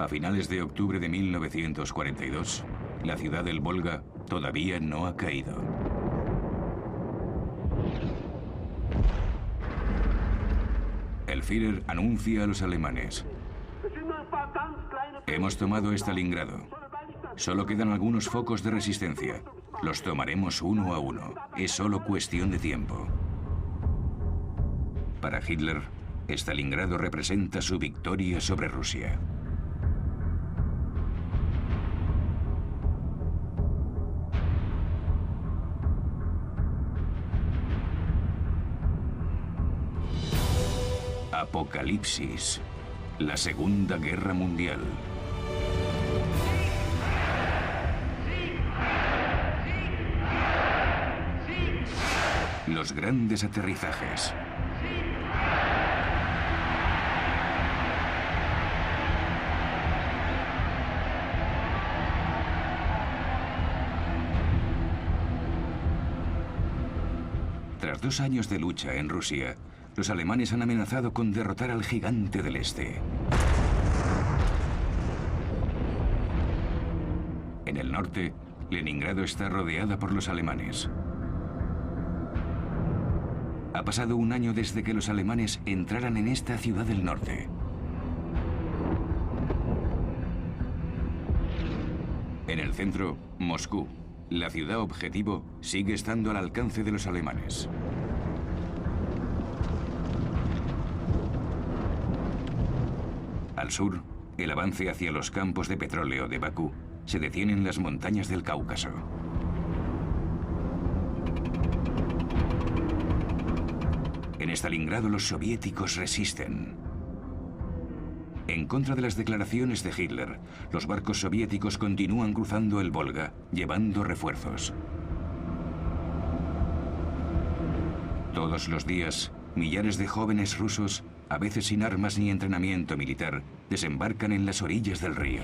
A finales de octubre de 1942, la ciudad del Volga todavía no ha caído. El Führer anuncia a los alemanes: hemos tomado Stalingrado. Solo quedan algunos focos de resistencia. Los tomaremos uno a uno. Es solo cuestión de tiempo. Para Hitler, Stalingrado representa su victoria sobre Rusia. Apocalipsis. La Segunda Guerra Mundial. Los grandes aterrizajes. Tras 2 años de lucha en Rusia, los alemanes han amenazado con derrotar al gigante del Este. En el norte, Leningrado está rodeada por los alemanes. Ha pasado 1 año desde que los alemanes entraran en esta ciudad del norte. En el centro, Moscú, la ciudad objetivo, sigue estando al alcance de los alemanes. Al sur, el avance hacia los campos de petróleo de Bakú se detiene en las montañas del Cáucaso. En Stalingrado los soviéticos resisten. En contra de las declaraciones de Hitler, los barcos soviéticos continúan cruzando el Volga, llevando refuerzos. Todos los días, millares de jóvenes rusos, a veces sin armas ni entrenamiento militar, desembarcan en las orillas del río.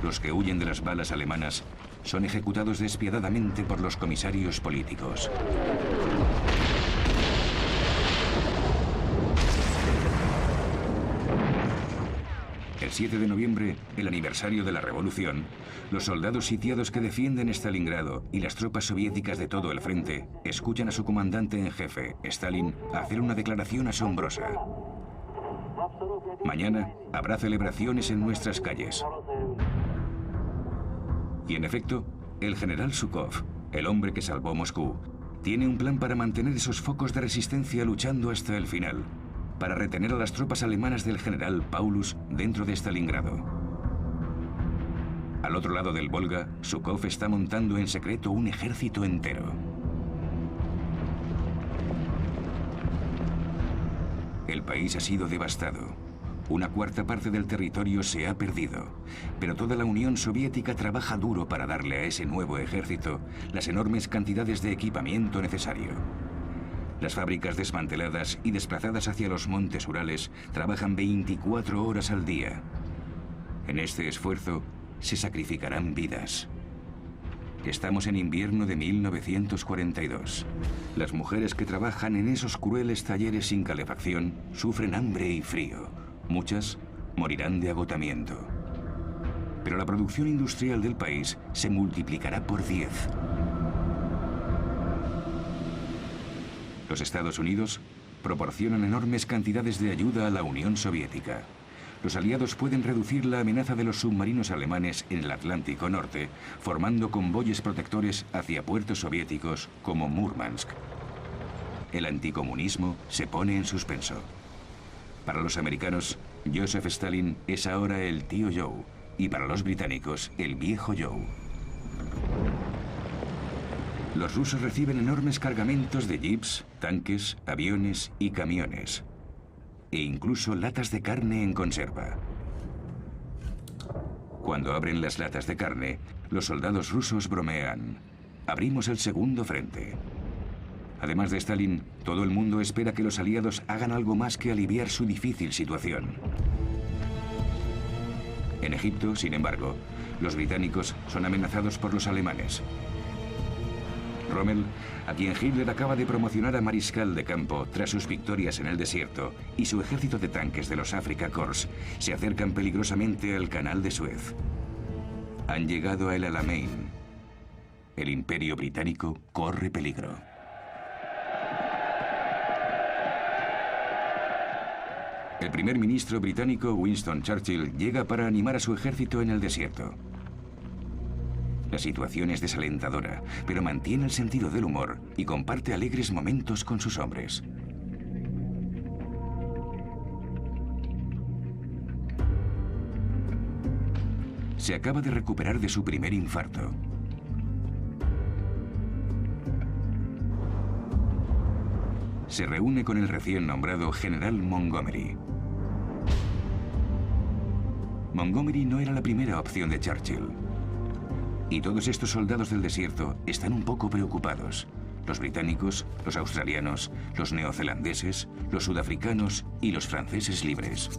Los que huyen de las balas alemanas son ejecutados despiadadamente por los comisarios políticos. El 7 de noviembre, el aniversario de la revolución, los soldados sitiados que defienden Stalingrado y las tropas soviéticas de todo el frente escuchan a su comandante en jefe, Stalin, hacer una declaración asombrosa. Mañana habrá celebraciones en nuestras calles. Y en efecto, el general Zhukov, el hombre que salvó Moscú, tiene un plan para mantener esos focos de resistencia luchando hasta el final, para retener a las tropas alemanas del general Paulus dentro de Stalingrado. Al otro lado del Volga, Zhukov está montando en secreto un ejército entero. El país ha sido devastado. 1/4 parte del territorio se ha perdido, pero toda la Unión Soviética trabaja duro para darle a ese nuevo ejército las enormes cantidades de equipamiento necesario. Las fábricas desmanteladas y desplazadas hacia los montes Urales trabajan 24 horas al día. En este esfuerzo se sacrificarán vidas. Estamos en invierno de 1942. Las mujeres que trabajan en esos crueles talleres sin calefacción sufren hambre y frío. Muchas morirán de agotamiento. Pero la producción industrial del país se multiplicará por 10. Los Estados Unidos proporcionan enormes cantidades de ayuda a la Unión Soviética. Los aliados pueden reducir la amenaza de los submarinos alemanes en el Atlántico Norte, formando convoyes protectores hacia puertos soviéticos como Murmansk. El anticomunismo se pone en suspenso. Para los americanos, Joseph Stalin es ahora el tío Joe, y para los británicos, el viejo Joe. Los rusos reciben enormes cargamentos de jeeps, tanques, aviones y camiones, e incluso latas de carne en conserva. Cuando abren las latas de carne, los soldados rusos bromean: abrimos el segundo frente. Además de Stalin, todo el mundo espera que los aliados hagan algo más que aliviar su difícil situación. En Egipto, sin embargo, los británicos son amenazados por los alemanes. Rommel, a quien Hitler acaba de promocionar a mariscal de campo tras sus victorias en el desierto, y su ejército de tanques de los Afrika Korps se acercan peligrosamente al canal de Suez. Han llegado a El Alamein. El Imperio Británico corre peligro. El primer ministro británico, Winston Churchill, llega para animar a su ejército en el desierto. La situación es desalentadora, pero mantiene el sentido del humor y comparte alegres momentos con sus hombres. Se acaba de recuperar de su primer infarto. Se reúne con el recién nombrado general Montgomery. Montgomery no era la primera opción de Churchill. Y todos estos soldados del desierto están un poco preocupados. Los británicos, los australianos, los neozelandeses, los sudafricanos y los franceses libres.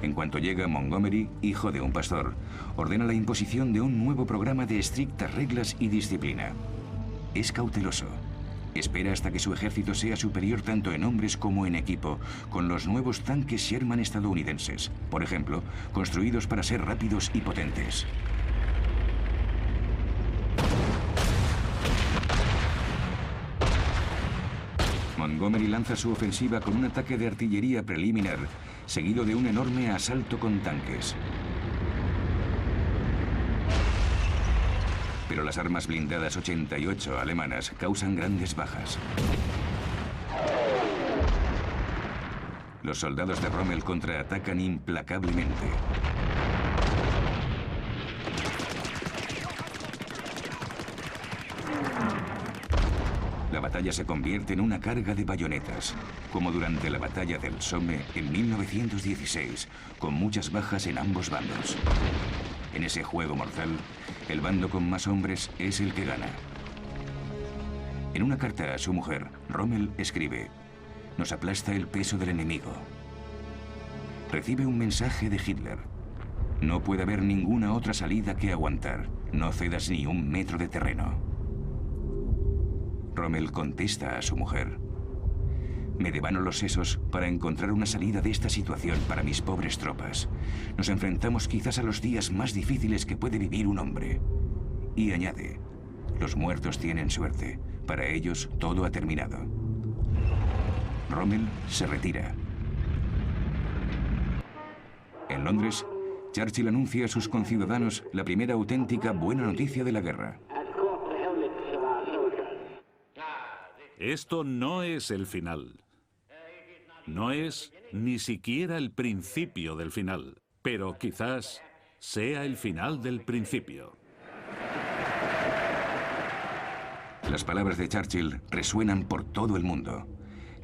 En cuanto llega Montgomery, hijo de un pastor, ordena la imposición de un nuevo programa de estrictas reglas y disciplina. Es cauteloso. Espera hasta que su ejército sea superior tanto en hombres como en equipo, con los nuevos tanques Sherman estadounidenses, por ejemplo, construidos para ser rápidos y potentes. Montgomery lanza su ofensiva con un ataque de artillería preliminar, seguido de un enorme asalto con tanques. Pero las armas blindadas 88 alemanas causan grandes bajas. Los soldados de Rommel contraatacan implacablemente. La batalla se convierte en una carga de bayonetas, como durante la batalla del Somme en 1916, con muchas bajas en ambos bandos. En ese juego mortal, el bando con más hombres es el que gana. En una carta a su mujer, Rommel escribe: "Nos aplasta el peso del enemigo". Recibe un mensaje de Hitler: "No puede haber ninguna otra salida que aguantar. No cedas ni un metro de terreno". Rommel contesta a su mujer: "Me devano los sesos para encontrar una salida de esta situación para mis pobres tropas. Nos enfrentamos quizás a los días más difíciles que puede vivir un hombre". Y añade: "Los muertos tienen suerte. Para ellos todo ha terminado". Rommel se retira. En Londres, Churchill anuncia a sus conciudadanos la primera auténtica buena noticia de la guerra. Esto no es el final. No es ni siquiera el principio del final, pero quizás sea el final del principio. Las palabras de Churchill resuenan por todo el mundo.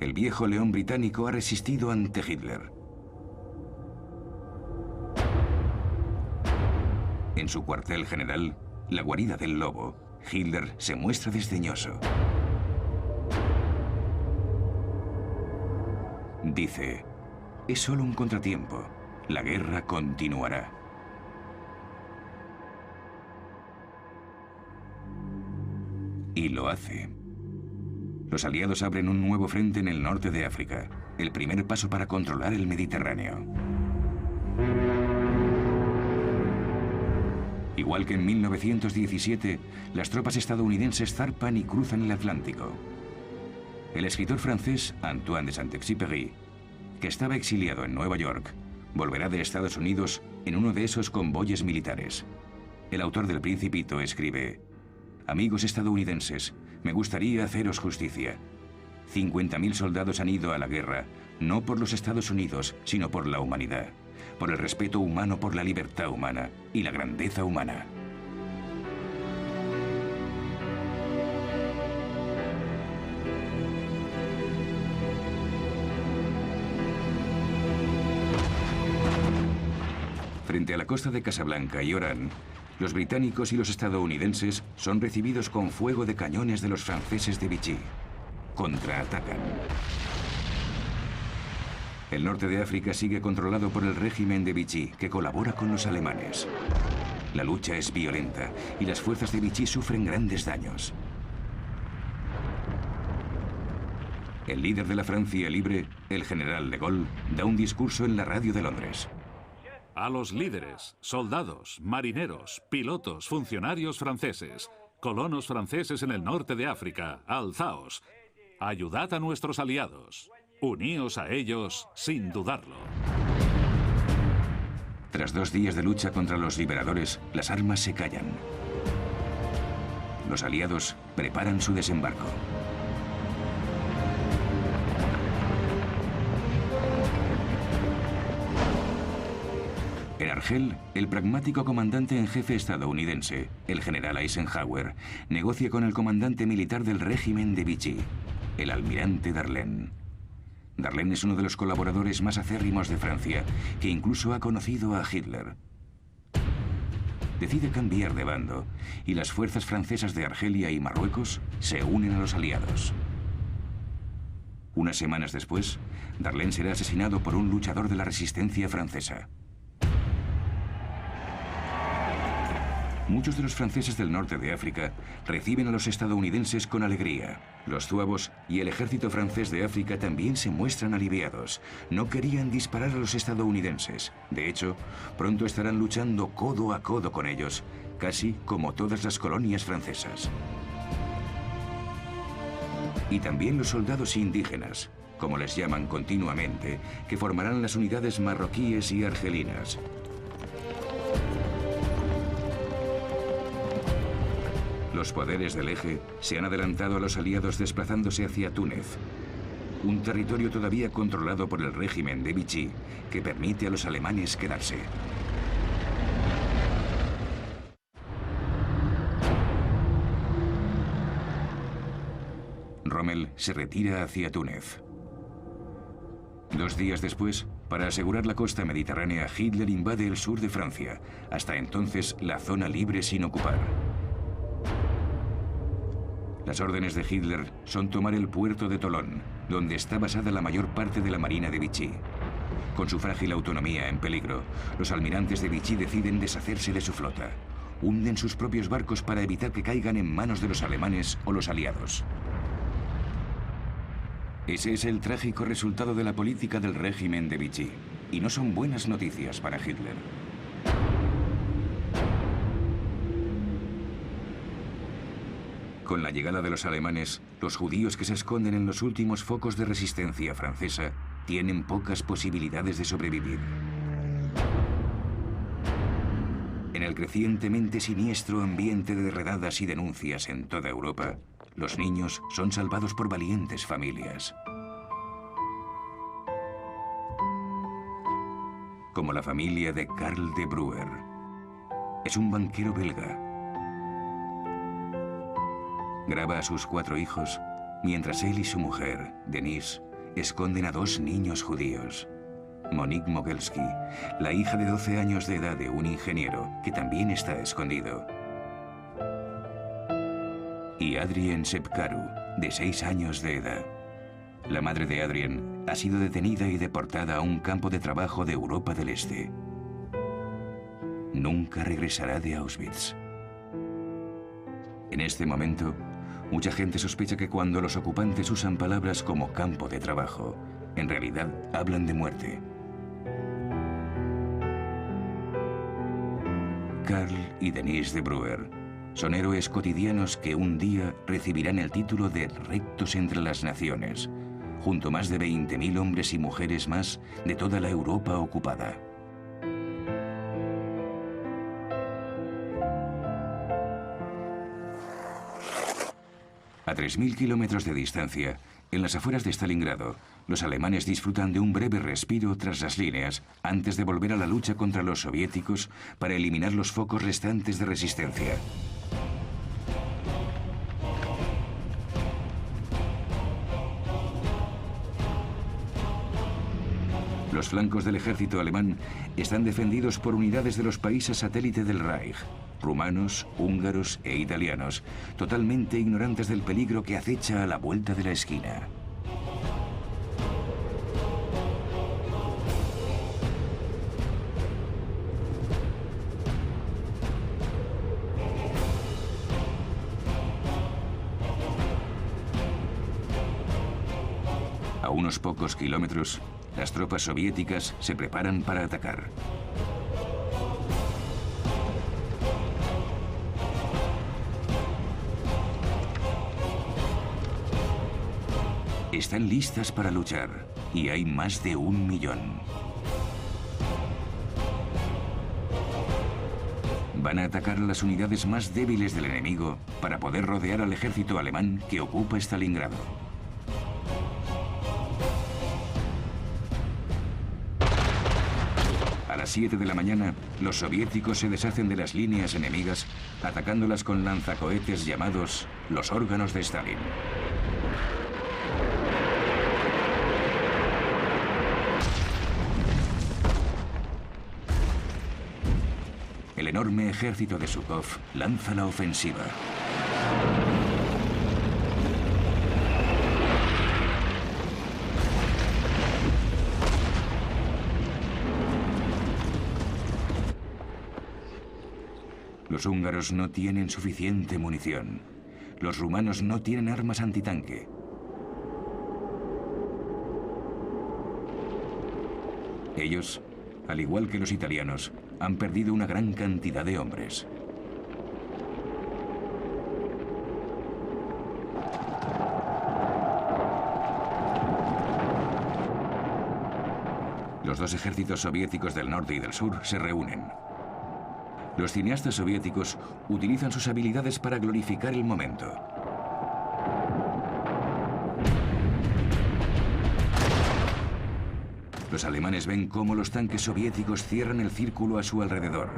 El viejo león británico ha resistido ante Hitler. En su cuartel general, la guarida del lobo, Hitler se muestra desdeñoso. Dice: "Es solo un contratiempo. La guerra continuará". Y lo hace. Los aliados abren un nuevo frente en el norte de África, el primer paso para controlar el Mediterráneo. Igual que en 1917, las tropas estadounidenses zarpan y cruzan el Atlántico. El escritor francés Antoine de Saint-Exupéry, que estaba exiliado en Nueva York, volverá de Estados Unidos en uno de esos convoyes militares. El autor del Principito escribe: "Amigos estadounidenses, me gustaría haceros justicia. 50.000 soldados han ido a la guerra, no por los Estados Unidos, sino por la humanidad, por el respeto humano por la libertad humana y la grandeza humana". Frente a la costa de Casablanca y Orán, los británicos y los estadounidenses son recibidos con fuego de cañones de los franceses de Vichy. Contraatacan. El norte de África sigue controlado por el régimen de Vichy, que colabora con los alemanes. La lucha es violenta y las fuerzas de Vichy sufren grandes daños. El líder de la Francia libre, el general de Gaulle, da un discurso en la radio de Londres. A los líderes, soldados, marineros, pilotos, funcionarios franceses, colonos franceses en el norte de África, alzaos. Ayudad a nuestros aliados. Uníos a ellos sin dudarlo. Tras 2 días de lucha contra los liberadores, las armas se callan. Los aliados preparan su desembarco. En Argel, el pragmático comandante en jefe estadounidense, el general Eisenhower, negocia con el comandante militar del régimen de Vichy, el almirante Darlene. Darlene es uno de los colaboradores más acérrimos de Francia, que incluso ha conocido a Hitler. Decide cambiar de bando, y las fuerzas francesas de Argelia y Marruecos se unen a los aliados. Unas semanas después, Darlene será asesinado por un luchador de la resistencia francesa. Muchos de los franceses del norte de África reciben a los estadounidenses con alegría. Los zuavos y el ejército francés de África también se muestran aliviados. No querían disparar a los estadounidenses. De hecho, pronto estarán luchando codo a codo con ellos, casi como todas las colonias francesas. Y también los soldados indígenas, como les llaman continuamente, que formarán las unidades marroquíes y argelinas. Los poderes del Eje se han adelantado a los aliados desplazándose hacia Túnez, un territorio todavía controlado por el régimen de Vichy, que permite a los alemanes quedarse. Rommel se retira hacia Túnez. 2 días después, para asegurar la costa mediterránea, Hitler invade el sur de Francia, hasta entonces la zona libre sin ocupar. Las órdenes de Hitler son tomar el puerto de Tolón, donde está basada la mayor parte de la marina de Vichy. Con su frágil autonomía en peligro, los almirantes de Vichy deciden deshacerse de su flota. Hunden sus propios barcos para evitar que caigan en manos de los alemanes o los aliados. Ese es el trágico resultado de la política del régimen de Vichy, y no son buenas noticias para Hitler. Con la llegada de los alemanes, los judíos que se esconden en los últimos focos de resistencia francesa tienen pocas posibilidades de sobrevivir. En el crecientemente siniestro ambiente de redadas y denuncias en toda Europa, los niños son salvados por valientes familias. Como la familia de Karl de Bruer. Es un banquero belga. Graba a sus 4 hijos, mientras él y su mujer, Denise, esconden a 2 niños judíos. Monique Mogelski, la hija de 12 años de edad de un ingeniero, que también está escondido. Y Adrien Sepkaru, de 6 años de edad. La madre de Adrien ha sido detenida y deportada a un campo de trabajo de Europa del Este. Nunca regresará de Auschwitz. En este momento, mucha gente sospecha que cuando los ocupantes usan palabras como campo de trabajo, en realidad hablan de muerte. Karl y Denise de Bruer son héroes cotidianos que un día recibirán el título de rectos entre las naciones, junto a más de 20.000 hombres y mujeres más de toda la Europa ocupada. A 3.000 kilómetros de distancia, en las afueras de Stalingrado, los alemanes disfrutan de un breve respiro tras las líneas antes de volver a la lucha contra los soviéticos para eliminar los focos restantes de resistencia. Los flancos del ejército alemán están defendidos por unidades de los países satélite del Reich, rumanos, húngaros e italianos, totalmente ignorantes del peligro que acecha a la vuelta de la esquina. A unos pocos kilómetros, las tropas soviéticas se preparan para atacar. Están listas para luchar y hay más de 1 millón. Van a atacar a las unidades más débiles del enemigo para poder rodear al ejército alemán que ocupa Stalingrado. A las 7 de la mañana, los soviéticos se deshacen de las líneas enemigas, atacándolas con lanzacohetes llamados los órganos de Stalin. El enorme ejército de Zhukov lanza la ofensiva. Los húngaros no tienen suficiente munición. Los rumanos no tienen armas antitanque. Ellos, al igual que los italianos, han perdido una gran cantidad de hombres. Los dos ejércitos soviéticos del norte y del sur se reúnen. Los cineastas soviéticos utilizan sus habilidades para glorificar el momento. Los alemanes ven cómo los tanques soviéticos cierran el círculo a su alrededor.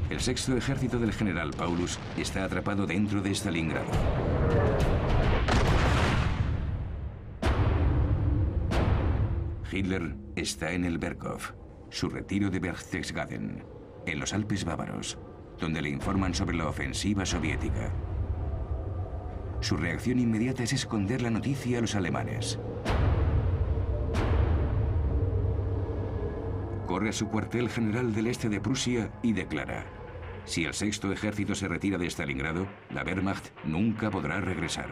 El sexto ejército del general Paulus está atrapado dentro de Stalingrado. Hitler está en el Berghof, su retiro de Berchtesgaden, en los Alpes bávaros, donde le informan sobre la ofensiva soviética. Su reacción inmediata es esconder la noticia a los alemanes. Corre a su cuartel general del este de Prusia y declara: si el sexto ejército se retira de Stalingrado, la Wehrmacht nunca podrá regresar.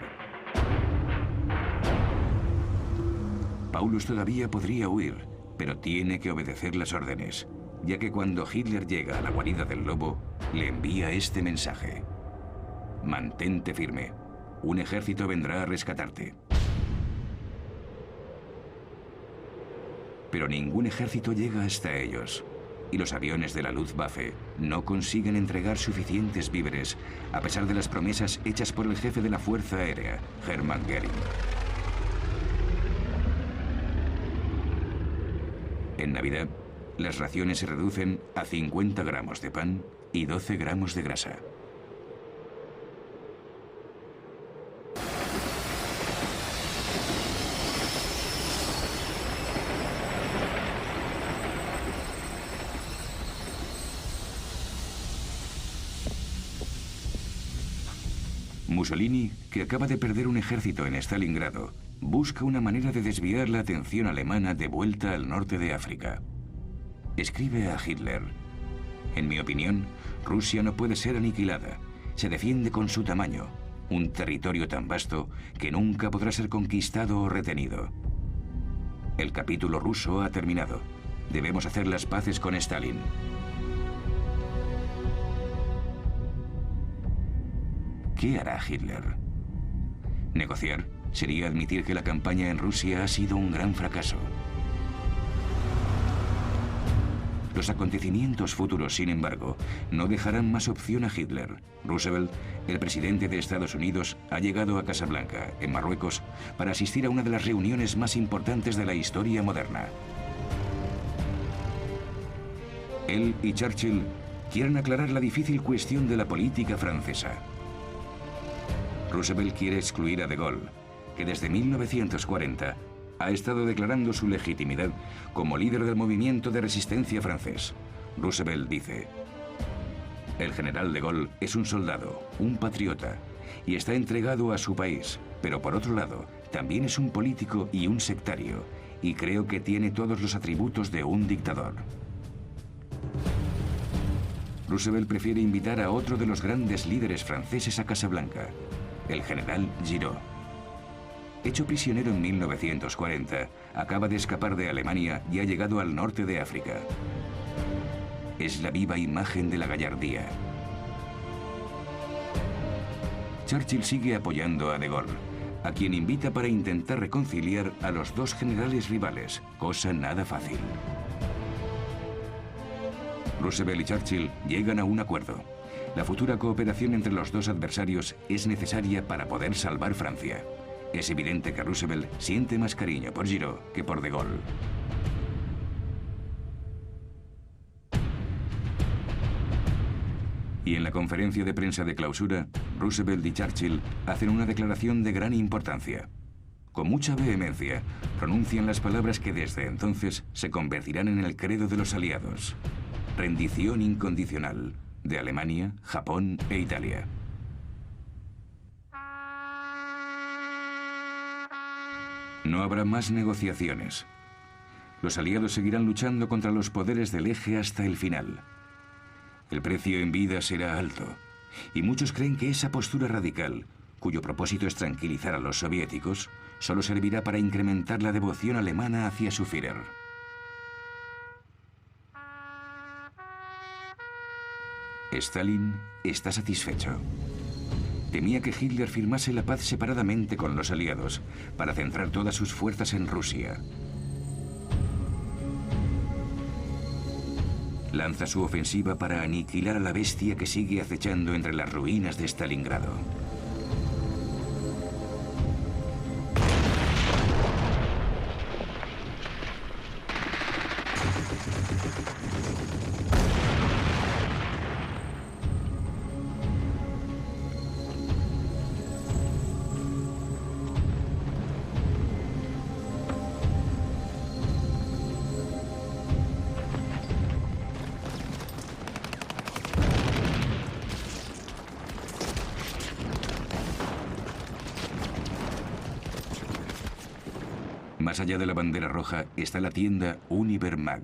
Paulus todavía podría huir, pero tiene que obedecer las órdenes, ya que cuando Hitler llega a la guarida del lobo, le envía este mensaje: mantente firme, un ejército vendrá a rescatarte. Pero ningún ejército llega hasta ellos, y los aviones de la Luftwaffe no consiguen entregar suficientes víveres, a pesar de las promesas hechas por el jefe de la Fuerza Aérea, Hermann Göring. En Navidad, las raciones se reducen a 50 gramos de pan y 12 gramos de grasa. Mussolini, que acaba de perder un ejército en Stalingrado, busca una manera de desviar la atención alemana de vuelta al norte de África. Escribe a Hitler: en mi opinión, Rusia no puede ser aniquilada. Se defiende con su tamaño, un territorio tan vasto que nunca podrá ser conquistado o retenido. El capítulo ruso ha terminado. Debemos hacer las paces con Stalin. ¿Qué hará Hitler? Negociar sería admitir que la campaña en Rusia ha sido un gran fracaso. Los acontecimientos futuros, sin embargo, no dejarán más opción a Hitler. Roosevelt, el presidente de Estados Unidos, ha llegado a Casablanca, en Marruecos, para asistir a una de las reuniones más importantes de la historia moderna. Él y Churchill quieren aclarar la difícil cuestión de la política francesa. Roosevelt quiere excluir a De Gaulle, que desde 1940 ha estado declarando su legitimidad como líder del movimiento de resistencia francés. Roosevelt dice: el general De Gaulle es un soldado, un patriota, y está entregado a su país, pero por otro lado, también es un político y un sectario, y creo que tiene todos los atributos de un dictador. Roosevelt prefiere invitar a otro de los grandes líderes franceses a Casablanca, el general Giraud. Hecho prisionero en 1940, acaba de escapar de Alemania y ha llegado al norte de África. Es la viva imagen de la gallardía. Churchill sigue apoyando a De Gaulle, a quien invita para intentar reconciliar a los dos generales rivales, cosa nada fácil. Roosevelt y Churchill llegan a un acuerdo. La futura cooperación entre los dos adversarios es necesaria para poder salvar Francia. Es evidente que Roosevelt siente más cariño por Giraud que por De Gaulle. Y en la conferencia de prensa de clausura, Roosevelt y Churchill hacen una declaración de gran importancia. Con mucha vehemencia, pronuncian las palabras que desde entonces se convertirán en el credo de los aliados. Rendición incondicional de Alemania, Japón e Italia. No habrá más negociaciones. Los aliados seguirán luchando contra los poderes del eje hasta el final. El precio en vida será alto, y muchos creen que esa postura radical, cuyo propósito es tranquilizar a los soviéticos, solo servirá para incrementar la devoción alemana hacia su Führer. Stalin está satisfecho. Temía que Hitler firmase la paz separadamente con los aliados para centrar todas sus fuerzas en Rusia. Lanza su ofensiva para aniquilar a la bestia que sigue acechando entre las ruinas de Stalingrado. Más allá de la bandera roja está la tienda Univermag,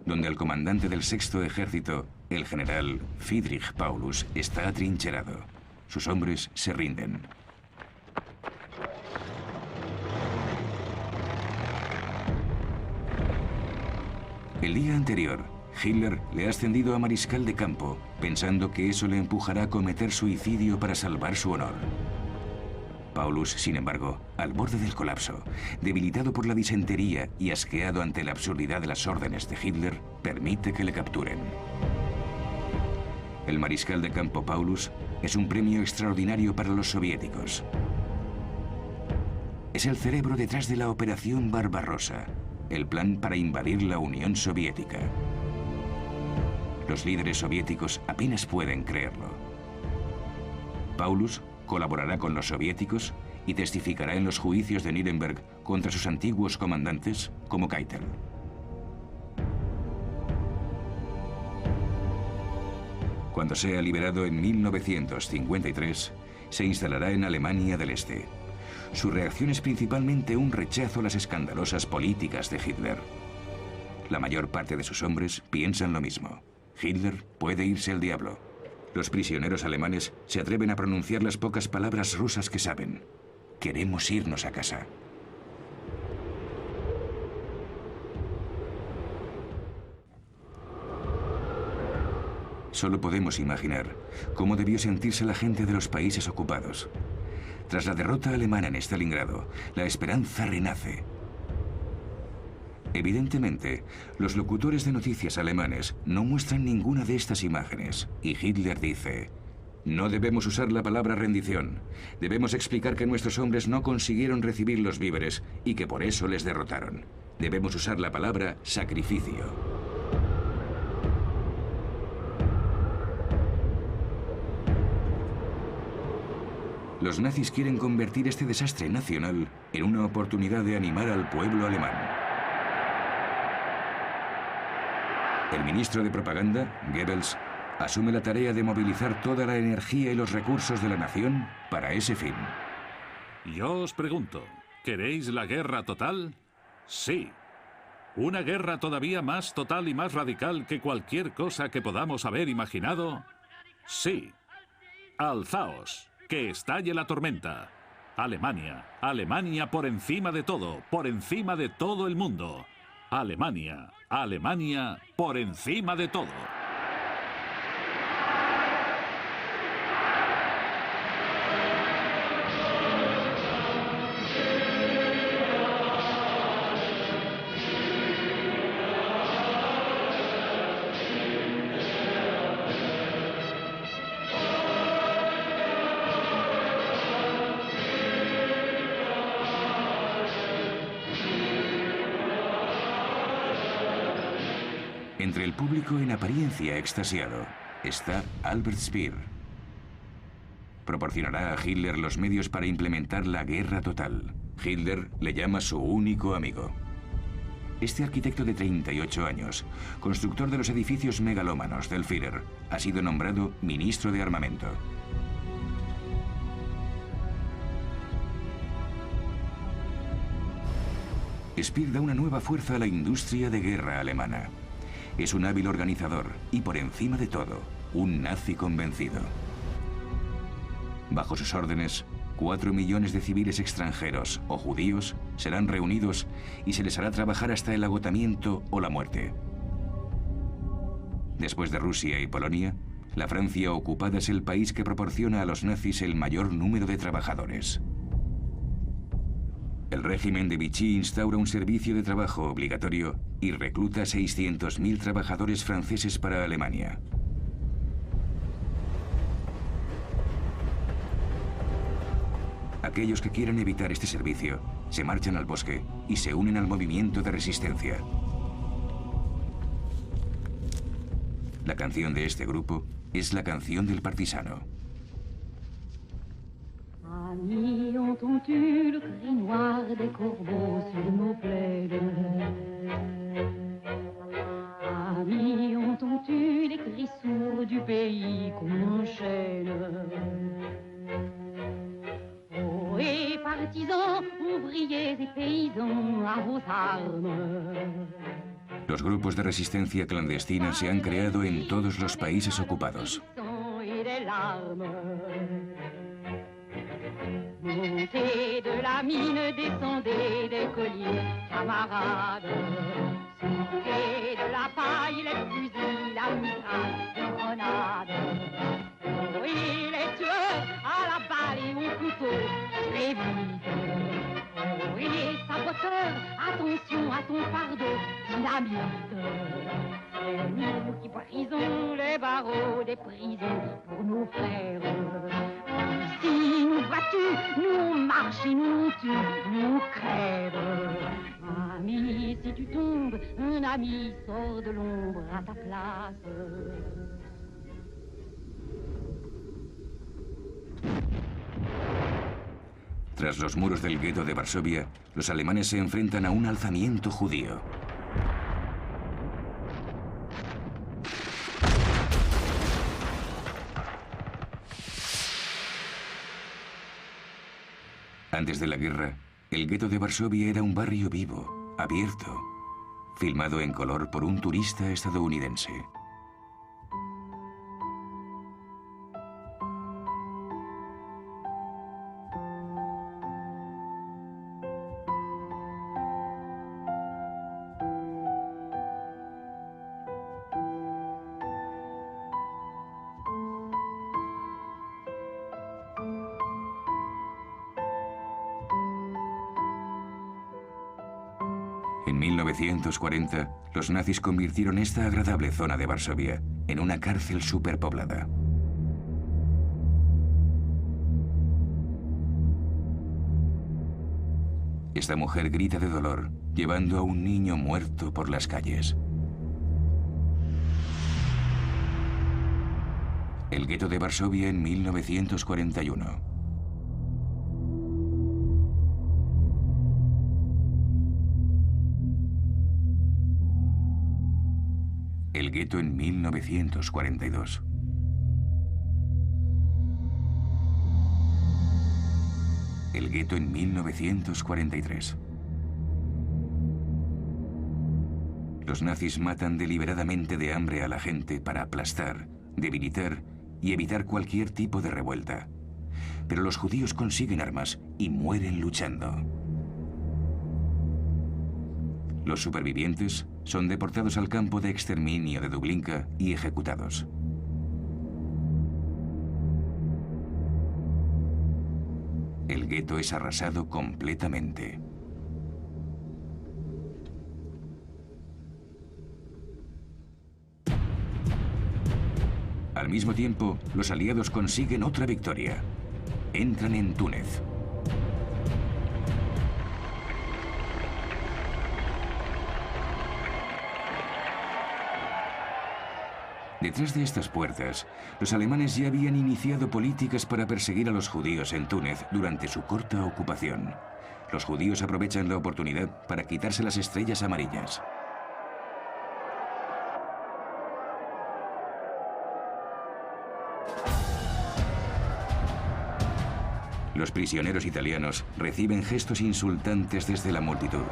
donde el comandante del Sexto Ejército, el general Friedrich Paulus, está atrincherado. Sus hombres se rinden. El día anterior, Hitler le ha ascendido a mariscal de campo, pensando que eso le empujará a cometer suicidio para salvar su honor. Paulus, sin embargo, al borde del colapso, debilitado por la disentería y asqueado ante la absurdidad de las órdenes de Hitler, permite que le capturen. El mariscal de campo Paulus es un premio extraordinario para los soviéticos. Es el cerebro detrás de la Operación Barbarossa, el plan para invadir la Unión Soviética. Los líderes soviéticos apenas pueden creerlo. Paulus colaborará con los soviéticos y testificará en los juicios de Nuremberg contra sus antiguos comandantes, como Keitel. Cuando sea liberado en 1953, se instalará en Alemania del Este. Su reacción es principalmente un rechazo a las escandalosas políticas de Hitler. La mayor parte de sus hombres piensan lo mismo. Hitler puede irse al diablo. Los prisioneros alemanes se atreven a pronunciar las pocas palabras rusas que saben. Queremos irnos a casa. Solo podemos imaginar cómo debió sentirse la gente de los países ocupados. Tras la derrota alemana en Stalingrado, la esperanza renace. Evidentemente, los locutores de noticias alemanes no muestran ninguna de estas imágenes, y Hitler dice: no debemos usar la palabra rendición. Debemos explicar que nuestros hombres no consiguieron recibir los víveres y que por eso les derrotaron. Debemos usar la palabra sacrificio. Los nazis quieren convertir este desastre nacional en una oportunidad de animar al pueblo alemán. El ministro de Propaganda, Goebbels, asume la tarea de movilizar toda la energía y los recursos de la nación para ese fin. Yo os pregunto, ¿queréis la guerra total? Sí. ¿Una guerra todavía más total y más radical que cualquier cosa que podamos haber imaginado? Sí. Alzaos, que estalle la tormenta. Alemania. Alemania por encima de todo el mundo. Alemania. Alemania por encima de todo. Entre el público en apariencia extasiado está Albert Speer. Proporcionará a Hitler los medios para implementar la guerra total. Hitler le llama su único amigo. Este arquitecto de 38 años, constructor de los edificios megalómanos del Führer, ha sido nombrado ministro de armamento. Speer da una nueva fuerza a la industria de guerra alemana. Es un hábil organizador y, por encima de todo, un nazi convencido. Bajo sus órdenes, 4 millones de civiles extranjeros o judíos serán reunidos y se les hará trabajar hasta el agotamiento o la muerte. Después de Rusia y Polonia, la Francia ocupada es el país que proporciona a los nazis el mayor número de trabajadores. El régimen de Vichy instaura un servicio de trabajo obligatorio y recluta 600.000 trabajadores franceses para Alemania. Aquellos que quieran evitar este servicio se marchan al bosque y se unen al movimiento de resistencia. La canción de este grupo es la canción del partisano. Amis, entends-tu le cri noir des corbeaux sur nos plaines? Amis, entends-tu les cris sourds du pays qu'on enchaîne? Oh, et partisans, ouvriers et paysans, à vos armes. Los grupos de resistencia clandestina se han creado en todos los países ocupados. Montez de la mine, descendez des colliers, camarades. Sortez de la paille, les fusils, la mitraille, les grenades. Oui, les tueurs à la balle et au couteau, très vite. Oui, saboteurs, attention à ton fardeau, dynamite. C'est nous qui brisons les barreaux des prisons pour nos frères. Si nous battus, nous marchons et nous tuons, nous crèvent. Ami, si tu tombes, un ami sort de l'ombre à ta place. Tras los muros del gueto de Varsovia, los alemanes se enfrentan a un alzamiento judío. Antes de la guerra, el gueto de Varsovia era un barrio vivo, abierto, filmado en color por un turista estadounidense. En 1940, los nazis convirtieron esta agradable zona de Varsovia en una cárcel superpoblada. Esta mujer grita de dolor, llevando a un niño muerto por las calles. El gueto de Varsovia en 1941. El gueto en 1942. El gueto en 1943. Los nazis matan deliberadamente de hambre a la gente para aplastar, debilitar y evitar cualquier tipo de revuelta. pero los judíos consiguen armas y mueren luchando. Los supervivientes son deportados al campo de exterminio de Dublinka y ejecutados. El gueto es arrasado completamente. Al mismo tiempo, los aliados consiguen otra victoria. Entran en Túnez. Detrás de estas puertas, los alemanes ya habían iniciado políticas para perseguir a los judíos en Túnez durante su corta ocupación. Los judíos aprovechan la oportunidad para quitarse las estrellas amarillas. Los prisioneros italianos reciben gestos insultantes desde la multitud.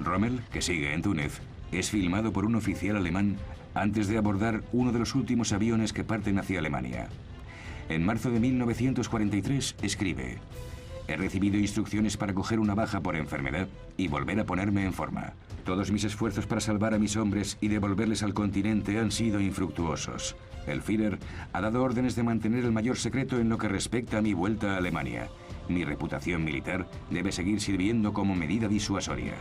Rommel, que sigue en Túnez, es filmado por un oficial alemán antes de abordar uno de los últimos aviones que parten hacia Alemania. En marzo de 1943 escribe: he recibido instrucciones para coger una baja por enfermedad y volver a ponerme en forma. Todos mis esfuerzos para salvar a mis hombres y devolverles al continente han sido infructuosos. El Führer ha dado órdenes de mantener el mayor secreto en lo que respecta a mi vuelta a Alemania. Mi reputación militar debe seguir sirviendo como medida disuasoria.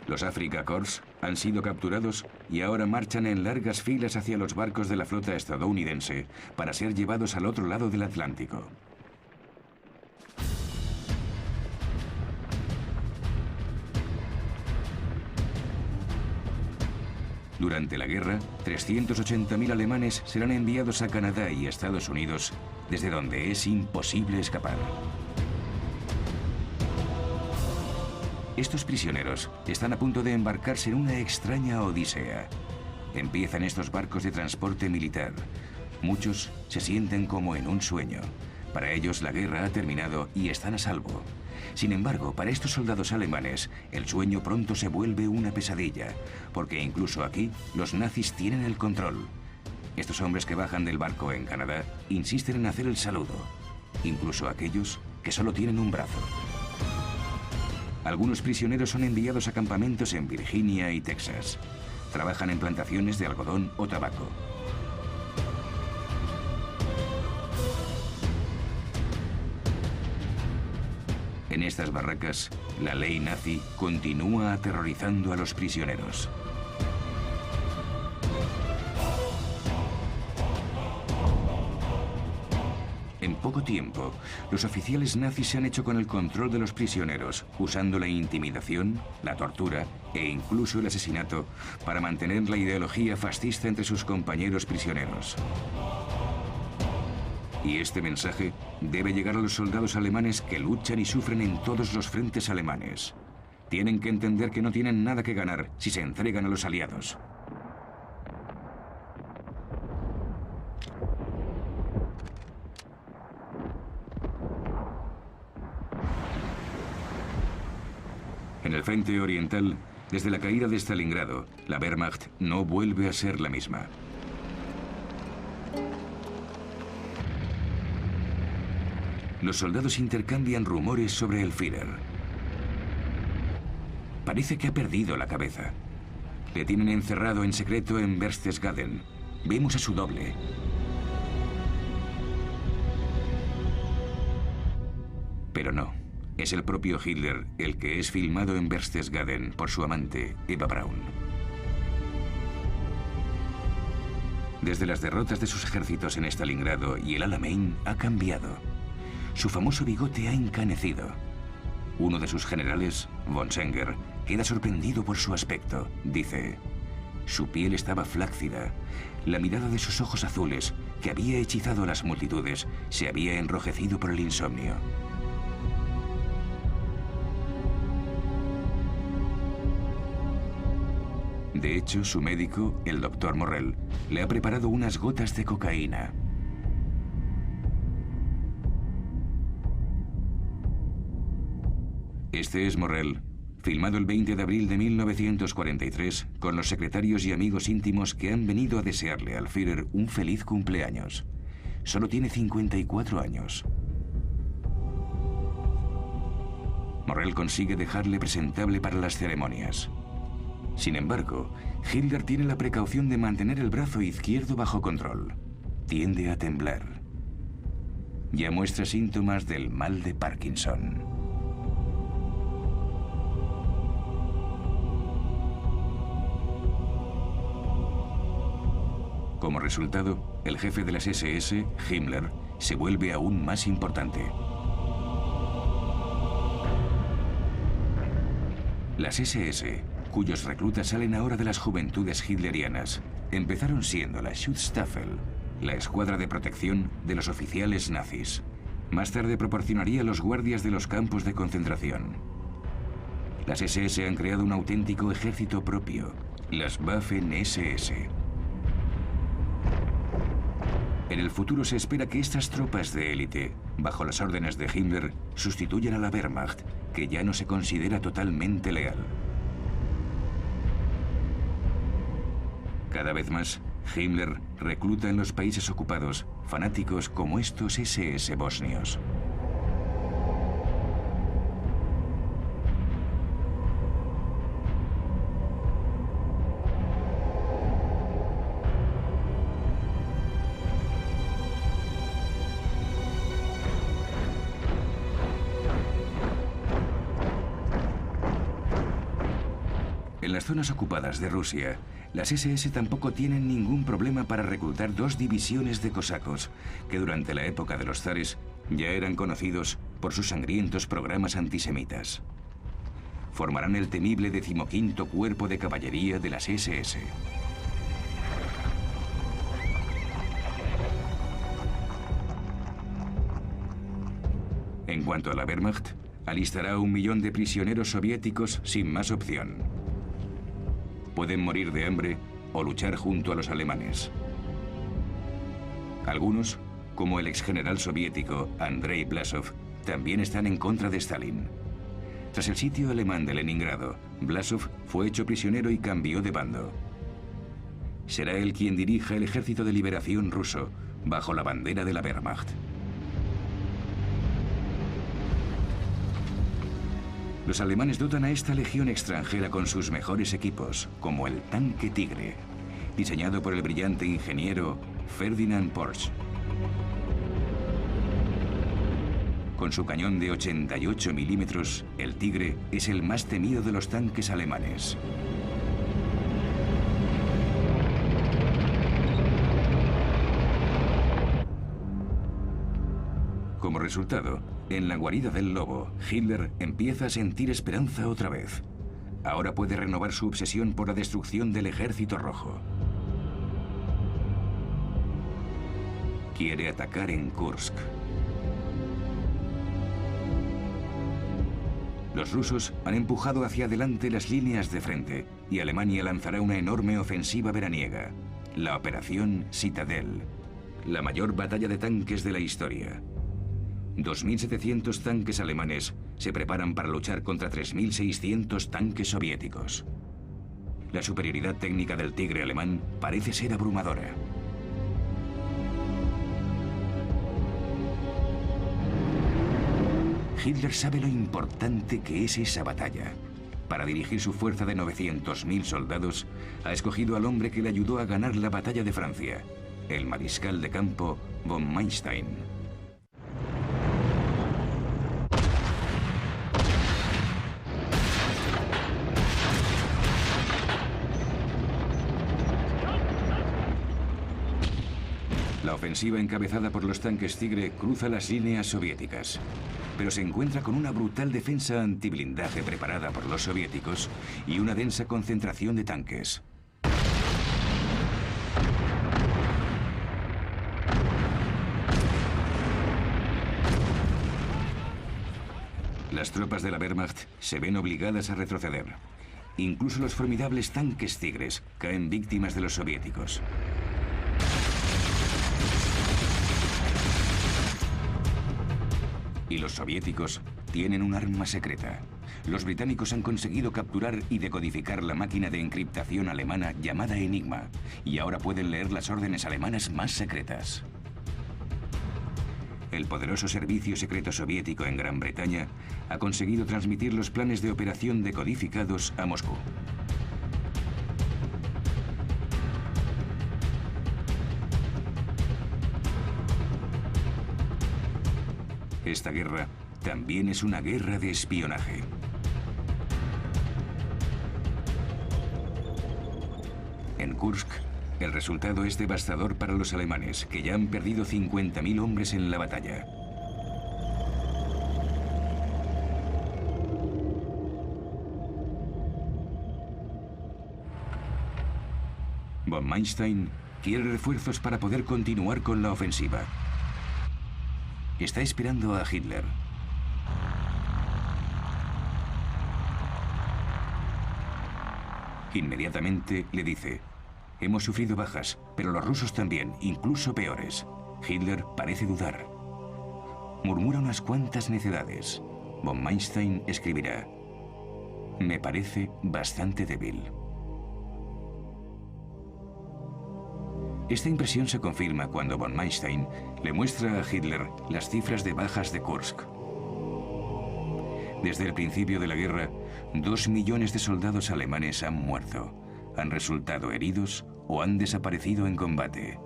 Los Afrika Korps han sido capturados y ahora marchan en largas filas hacia los barcos de la flota estadounidense para ser llevados al otro lado del Atlántico. Durante la guerra, 380.000 alemanes serán enviados a Canadá y Estados Unidos, desde donde es imposible escapar. Estos prisioneros están a punto de embarcarse en una extraña odisea. Empiezan estos barcos de transporte militar. Muchos se sienten como en un sueño. Para ellos la guerra ha terminado y están a salvo. Sin embargo, para estos soldados alemanes, el sueño pronto se vuelve una pesadilla, porque incluso aquí los nazis tienen el control. Estos hombres que bajan del barco en Canadá insisten en hacer el saludo, incluso aquellos que solo tienen un brazo. Algunos prisioneros son enviados a campamentos en Virginia y Texas. Trabajan en plantaciones de algodón o tabaco. En estas barracas, la ley nazi continúa aterrorizando a los prisioneros. En poco tiempo, los oficiales nazis se han hecho con el control de los prisioneros, usando la intimidación, la tortura e incluso el asesinato para mantener la ideología fascista entre sus compañeros prisioneros. Y este mensaje debe llegar a los soldados alemanes que luchan y sufren en todos los frentes alemanes. Tienen que entender que no tienen nada que ganar si se entregan a los aliados. En el frente oriental, desde la caída de Stalingrado, la Wehrmacht no vuelve a ser la misma. Los soldados intercambian rumores sobre el Führer. Parece que ha perdido la cabeza. Le tienen encerrado en secreto en Berchtesgaden. Vemos a su doble. Pero no. Es el propio Hitler el que es filmado en Berchtesgaden por su amante, Eva Braun. Desde las derrotas de sus ejércitos en Stalingrado y el Alamein ha cambiado. Su famoso bigote ha encanecido. Uno de sus generales, von Senger, queda sorprendido por su aspecto. Dice: su piel estaba flácida. La mirada de sus ojos azules, que había hechizado a las multitudes, se había enrojecido por el insomnio. De hecho, su médico, el Dr. Morrell, le ha preparado unas gotas de cocaína. Este es Morrell, filmado el 20 de abril de 1943 con los secretarios y amigos íntimos que han venido a desearle al Führer un feliz cumpleaños. Solo tiene 54 años. Morrell consigue dejarle presentable para las ceremonias. Sin embargo, Hitler tiene la precaución de mantener el brazo izquierdo bajo control. Tiende a temblar. Ya muestra síntomas del mal de Parkinson. Como resultado, el jefe de las SS, Himmler, se vuelve aún más importante. Las SS, cuyos reclutas salen ahora de las juventudes hitlerianas, empezaron siendo la Schutzstaffel, la escuadra de protección de los oficiales nazis. Más tarde proporcionaría los guardias de los campos de concentración. Las SS han creado un auténtico ejército propio, las Waffen-SS. En el futuro se espera que estas tropas de élite, bajo las órdenes de Himmler, sustituyan a la Wehrmacht, que ya no se considera totalmente leal. Cada vez más, Himmler recluta en los países ocupados fanáticos como estos SS bosnios. En las zonas ocupadas de Rusia, las SS tampoco tienen ningún problema para reclutar 2 divisiones de cosacos, que durante la época de los zares ya eran conocidos por sus sangrientos programas antisemitas. Formarán el temible 15º Cuerpo de Caballería de las SS. En cuanto a la Wehrmacht, alistará 1 millón de prisioneros soviéticos sin más opción. Pueden morir de hambre o luchar junto a los alemanes. Algunos, como el exgeneral soviético Andrei Blasov, también están en contra de Stalin. Tras el sitio alemán de Leningrado, Blasov fue hecho prisionero y cambió de bando. Será él quien dirija el Ejército de Liberación ruso, bajo la bandera de la Wehrmacht. Los alemanes dotan a esta legión extranjera con sus mejores equipos, como el tanque Tigre, diseñado por el brillante ingeniero Ferdinand Porsche. Con su cañón de 88 milímetros, el Tigre es el más temido de los tanques alemanes. Como resultado, en la guarida del lobo, Hitler empieza a sentir esperanza otra vez. Ahora puede renovar su obsesión por la destrucción del Ejército Rojo. Quiere atacar en Kursk. Los rusos han empujado hacia adelante las líneas de frente y Alemania lanzará una enorme ofensiva veraniega, la Operación Citadel, la mayor batalla de tanques de la historia. 2.700 tanques alemanes se preparan para luchar contra 3.600 tanques soviéticos. La superioridad técnica del Tigre alemán parece ser abrumadora. Hitler sabe lo importante que es esa batalla. Para dirigir su fuerza de 900.000 soldados, ha escogido al hombre que le ayudó a ganar la batalla de Francia, el mariscal de campo von Manstein. La ofensiva encabezada por los tanques Tigre cruza las líneas soviéticas, pero se encuentra con una brutal defensa antiblindaje preparada por los soviéticos y una densa concentración de tanques. Las tropas de la Wehrmacht se ven obligadas a retroceder. incluso los formidables tanques Tigres caen víctimas de los soviéticos. Y los soviéticos tienen un arma secreta. Los británicos han conseguido capturar y decodificar la máquina de encriptación alemana llamada Enigma, y ahora pueden leer las órdenes alemanas más secretas. El poderoso servicio secreto soviético en Gran Bretaña ha conseguido transmitir los planes de operación decodificados a Moscú. Esta guerra también es una guerra de espionaje. En Kursk, el resultado es devastador para los alemanes, que ya han perdido 50.000 hombres en la batalla. Von Manstein quiere refuerzos para poder continuar con la ofensiva. Está esperando a Hitler. Inmediatamente le dice: hemos sufrido bajas, pero los rusos también, incluso peores. Hitler parece dudar. Murmura unas cuantas necedades. Von Manstein escribirá: me parece bastante débil. Esta impresión se confirma cuando von Manstein le muestra a Hitler las cifras de bajas de Kursk. Desde el principio de la guerra, 2 millones de soldados alemanes han muerto, han resultado heridos o han desaparecido en combate.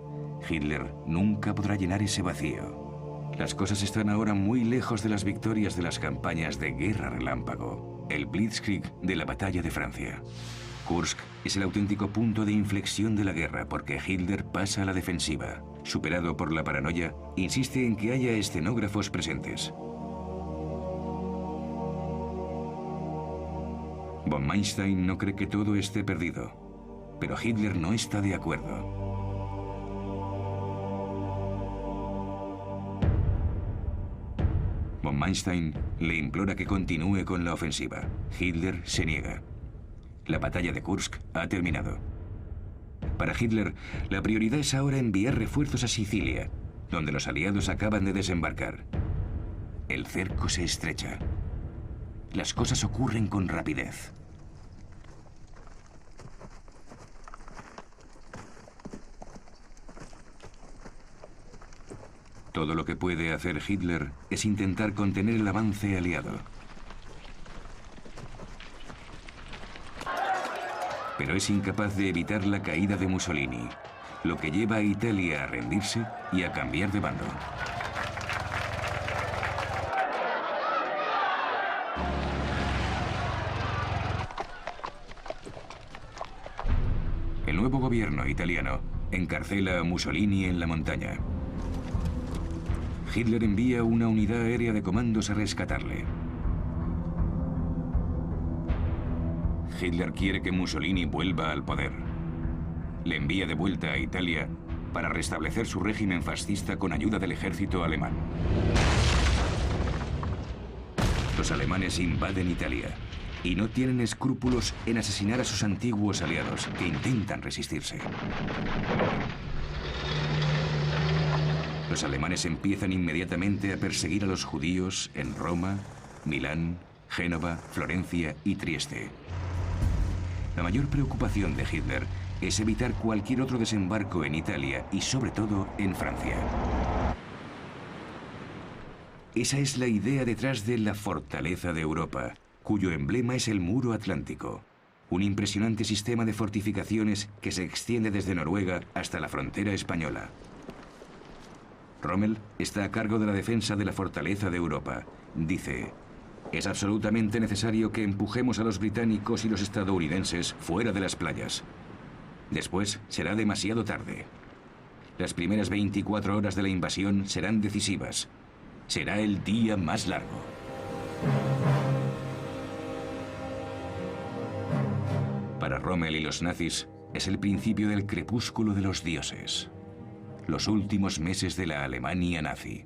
Hitler nunca podrá llenar ese vacío. Las cosas están ahora muy lejos de las victorias de las campañas de guerra relámpago, el Blitzkrieg de la batalla de Francia. Kursk es el auténtico punto de inflexión de la guerra porque Hitler pasa a la defensiva. Superado por la paranoia, insiste en que haya escenógrafos presentes. Von Manstein no cree que todo esté perdido, pero Hitler no está de acuerdo. Von Manstein le implora que continúe con la ofensiva. Hitler se niega. La batalla de Kursk ha terminado. Para Hitler, la prioridad es ahora enviar refuerzos a Sicilia, donde los aliados acaban de desembarcar. El cerco se estrecha. Las cosas ocurren con rapidez. Todo lo que puede hacer Hitler es intentar contener el avance aliado. Pero es incapaz de evitar la caída de Mussolini, lo que lleva a Italia a rendirse y a cambiar de bando. El nuevo gobierno italiano encarcela a Mussolini en la montaña. Hitler envía una unidad aérea de comandos a rescatarle. Hitler quiere que Mussolini vuelva al poder. Le envía de vuelta a Italia para restablecer su régimen fascista con ayuda del ejército alemán. Los alemanes invaden Italia y no tienen escrúpulos en asesinar a sus antiguos aliados que intentan resistirse. Los alemanes empiezan inmediatamente a perseguir a los judíos en Roma, Milán, Génova, Florencia y Trieste. La mayor preocupación de Hitler es evitar cualquier otro desembarco en Italia y sobre todo en Francia. Esa es la idea detrás de la Fortaleza de Europa, cuyo emblema es el Muro Atlántico, un impresionante sistema de fortificaciones que se extiende desde Noruega hasta la frontera española. Rommel está a cargo de la defensa de la Fortaleza de Europa. Dice: es absolutamente necesario que empujemos a los británicos y los estadounidenses fuera de las playas. Después será demasiado tarde. Las primeras 24 horas de la invasión serán decisivas. Será el día más largo. Para Rommel y los nazis, es el principio del crepúsculo de los dioses. Los últimos meses de la Alemania nazi.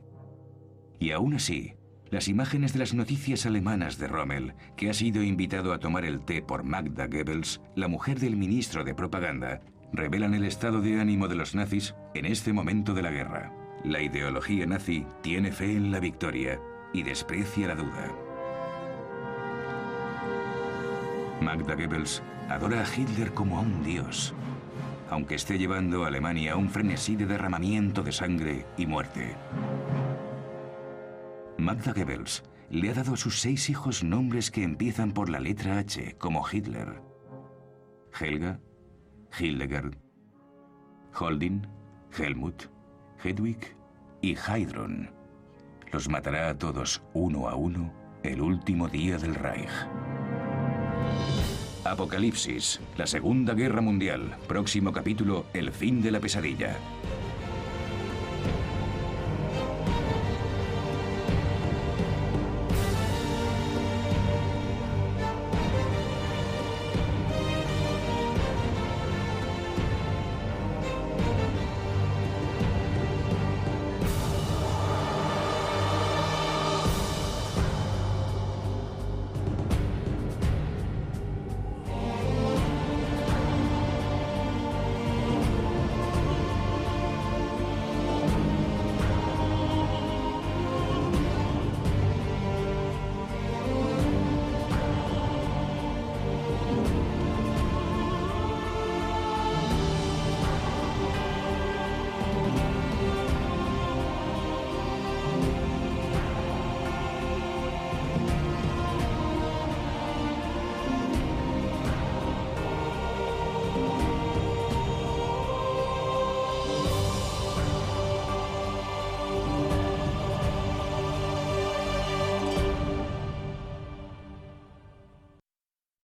Y aún así, Las imágenes de las noticias alemanas de Rommel, que ha sido invitado a tomar el té por Magda Goebbels, la mujer del ministro de propaganda, revelan el estado de ánimo de los nazis en este momento de la guerra. La ideología nazi tiene fe en la victoria y desprecia la duda. Magda Goebbels adora a Hitler como a un dios, aunque esté llevando a Alemania a un frenesí de derramamiento de sangre y muerte. Magda Goebbels le ha dado a sus 6 hijos nombres que empiezan por la letra H, como Hitler: Helga, Hildegard, Holding, Helmut, Hedwig y Heidrun. Los matará a todos uno a uno el último día del Reich. Apocalipsis, la Segunda Guerra Mundial. Próximo capítulo, el fin de la pesadilla.